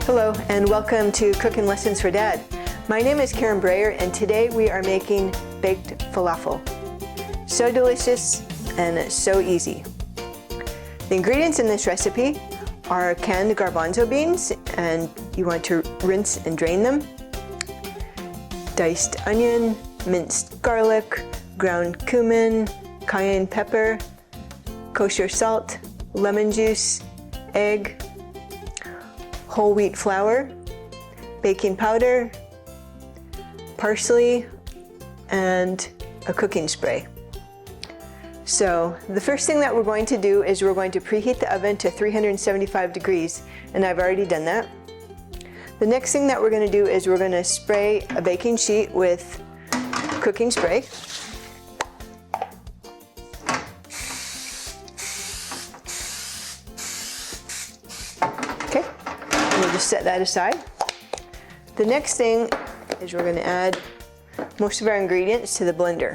Hello and welcome to Cooking Lessons for Dad. My name is Karen Breyer and today we are making baked falafel. So delicious and so easy. The ingredients in this recipe are canned garbanzo beans, and you want to rinse and drain them, diced onion, minced garlic, ground cumin, cayenne pepper, kosher salt, lemon juice, egg, whole wheat flour, baking powder, parsley, and a cooking spray. So the first thing that we're going to do is we're going to preheat the oven to 375 degrees, and I've already done that. The next thing that we're going to do is we're going to spray a baking sheet with cooking spray. Okay, we'll just set that aside. The next thing is we're going to add most of our ingredients to the blender.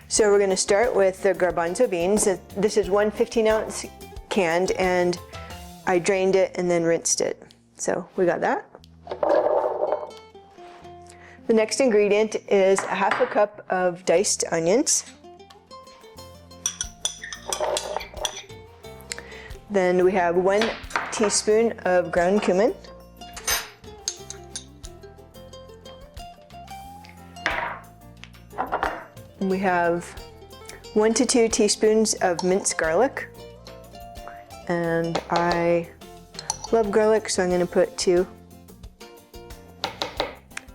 So we're going to start with the garbanzo beans. This is one 15-ounce canned, and I drained it and then rinsed it. So we got that. The next ingredient is a half a cup of diced onions. Then we have 1 teaspoon of ground cumin. We have 1 to 2 teaspoons of minced garlic, and I love garlic, so I'm going to put 2.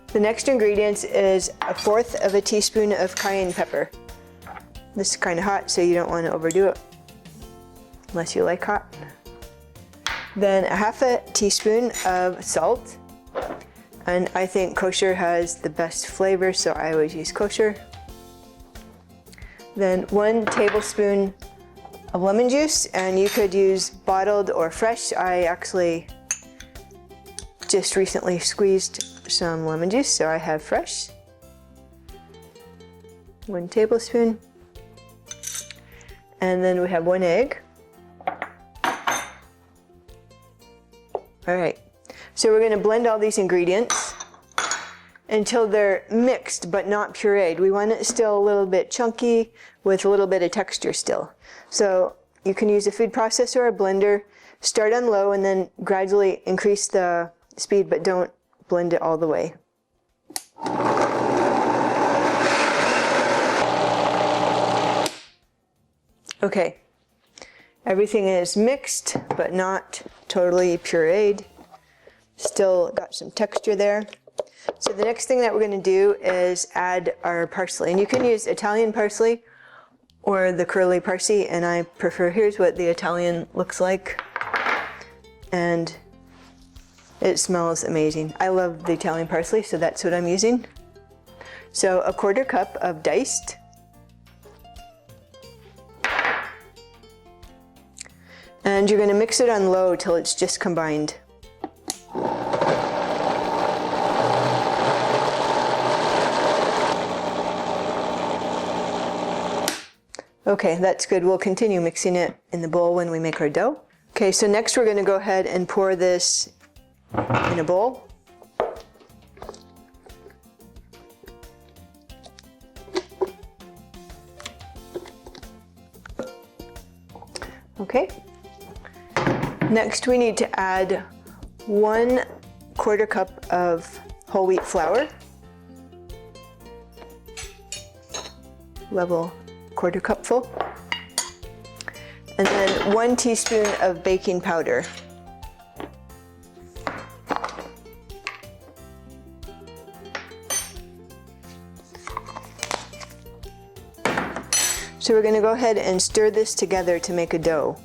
The next ingredients is 1/4 of a teaspoon of cayenne pepper. This is kind of hot, so you don't want to overdo it unless you like hot. Then 1/2 teaspoon of salt, and I think kosher has the best flavor, so I always use kosher. Then 1 tablespoon of lemon juice, and you could use bottled or fresh. I actually just recently squeezed some lemon juice, so I have fresh. 1 tablespoon. And then we have 1 egg. All right, so we're going to blend all these ingredients until they're mixed but not pureed. We want it still a little bit chunky with a little bit of texture still. So you can use a food processor or a blender. Start on low and then gradually increase the speed, but don't blend it all the way. Okay, everything is mixed but not totally pureed. Still got some texture there. So the next thing that we're going to do is add our parsley, and you can use Italian parsley or the curly parsley, and I prefer, here's what the Italian looks like, and it smells amazing. I love the Italian parsley, so that's what I'm using. So 1/4 cup of diced, and you're going to mix it on low till it's just combined. Okay, that's good. We'll continue mixing it in the bowl when we make our dough. Okay, so next we're going to go ahead and pour this in a bowl. Okay. Next we need to add 1/4 cup of whole wheat flour. Level 1/4 cupful, and then 1 teaspoon of baking powder. So we're going to go ahead and stir this together to make a dough.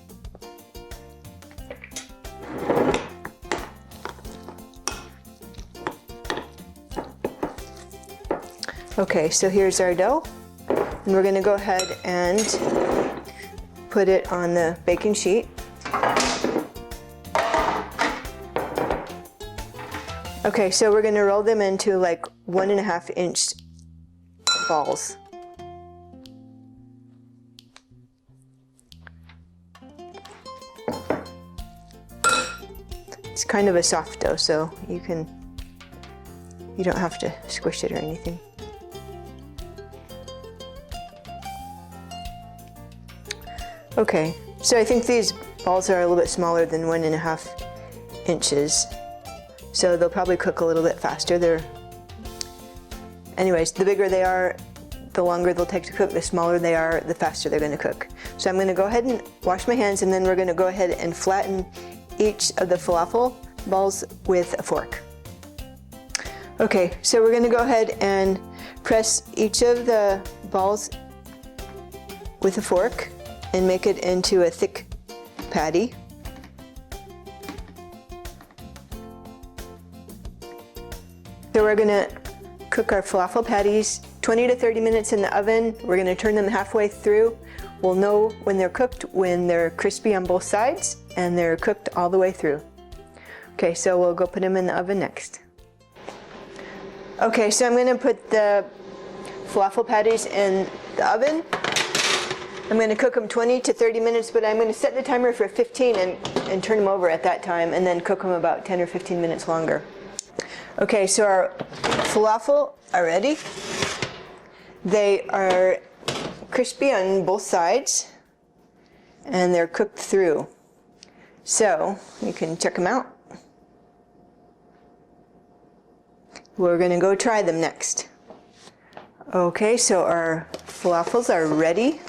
Okay, so here's our dough. And we're going to go ahead and put it on the baking sheet. Okay, so we're going to roll them into like 1.5 inch balls. It's kind of a soft dough, so you don't have to squish it or anything. Okay, so I think these balls are a little bit smaller than 1.5 inches. So they'll probably cook a little bit faster. Anyways, the bigger they are, the longer they'll take to cook. The smaller they are, the faster they're going to cook. So I'm going to go ahead and wash my hands, and then we're going to go ahead and flatten each of the falafel balls with a fork. Okay, so we're going to go ahead and press each of the balls with a fork and make it into a thick patty. So we're going to cook our falafel patties 20 to 30 minutes in the oven. We're going to turn them halfway through. We'll know when they're cooked when they're crispy on both sides and they're cooked all the way through. Okay, so we'll go put them in the oven next. Okay, so I'm going to put the falafel patties in the oven. I'm going to cook them 20 to 30 minutes, but I'm going to set the timer for 15 and turn them over at that time, and then cook them about 10 or 15 minutes longer. Okay, so our falafel are ready. They are crispy on both sides, and they're cooked through. So you can check them out. We're going to go try them next. Okay, so our falafels are ready.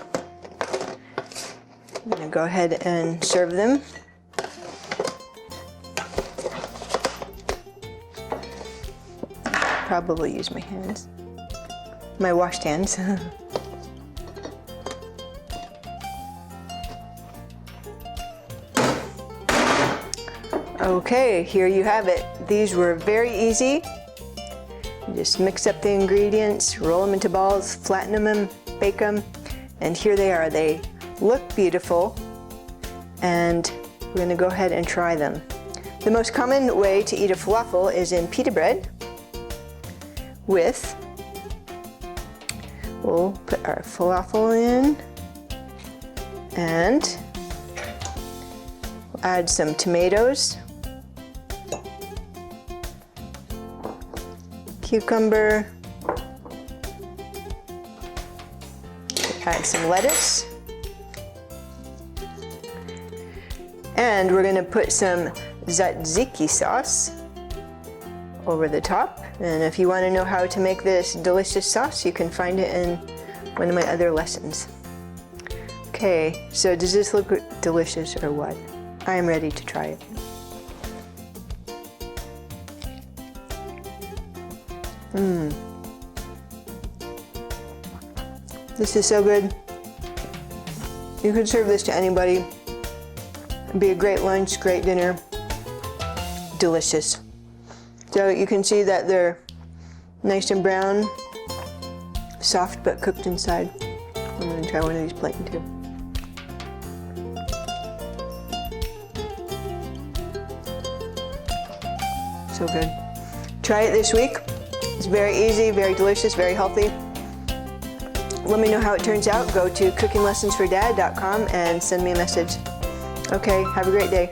I'm going to go ahead and serve them. Probably use my hands, my washed hands. Okay, here you have it. These were very easy. You just mix up the ingredients, roll them into balls, flatten them and bake them, and here they are. They look beautiful, and we're going to go ahead and try them. The most common way to eat a falafel is in pita bread. We'll put our falafel in, and we'll add some tomatoes, cucumber, add some lettuce, and we're going to put some tzatziki sauce over the top. And if you want to know how to make this delicious sauce, you can find it in one of my other lessons. Okay, so does this look delicious or what? I am ready to try it. This is so good. You could serve this to anybody. It'd be a great lunch, great dinner. Delicious. So you can see that they're nice and brown, soft but cooked inside. I'm going to try one of these plain too. So good. Try it this week. It's very easy, very delicious, very healthy. Let me know how it turns out. Go to cookinglessonsfordad.com and send me a message. Okay, have a great day.